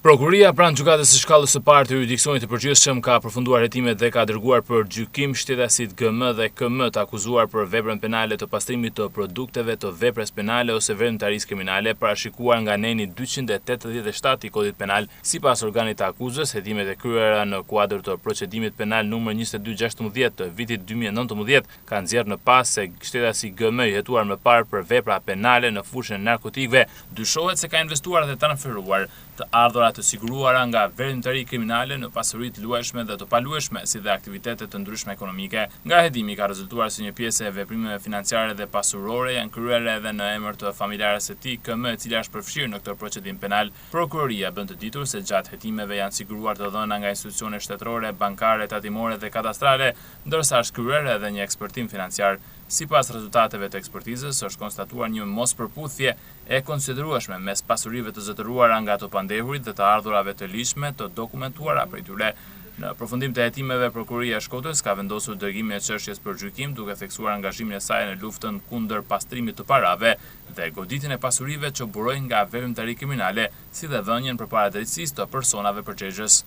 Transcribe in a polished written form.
Prokuria pranë gjykatës së shkallës së parë të jurisdiksionit të përgjithshëm ka përfunduar hetimet dhe ka dërguar për gjykim shtetasit GM dhe KM të akuzuar për veprën penale të pastrimit të produkteve të veprës penale ose veprimtarisë kriminale parashikuar nga neni 287 i Kodit Penal. Sipas organit të akuzës, hetimet e kryera në kuadër të procedimit penal numër 2216 të vitit 2019 kanë nxjerrë në pas se shtetasi GM i hetuar më parë për vepra penale në fushën e narkotikëve dyshohet se ka investuar dhe transferuar të ardhurat të siguruara nga veprimtari kriminale në pasuri të luajshme dhe të paluajshme, si dhe aktivitete të ndryshme ekonomike. Nga hedimi ka rezultuar se një pjesë e veprimeve financiare dhe pasurore janë kryer edhe në emër të familjares së tij, KM, e cila është përfshirë në këtë procedim penal. Prokuroria bën të ditur se gjatë hetimeve janë siguruar të dhëna nga institucione shtetërore, bankare, tatimore dhe kadastrale, ndërsa është kryer edhe një ekspertim financiar. Sipas rezultateve të ekspertizës, është konstatuar një mospërputhje e konsiderueshme mes pasurive të zotëruara nga të pandehurit dhe të ardhurave të lishme të dokumentuara prej tyre. Në përfundim të hetimeve, Prokuroria e Shkodrës ka vendosur dërgimin e çështjes për gjykim, duke theksuar angazhimin e saj në luftën kundër pastrimit të parave dhe goditjen e pasurive që burojnë nga veprimtari kriminale, si dhe dhënien përpara drejtësisë të personave përgjegjës.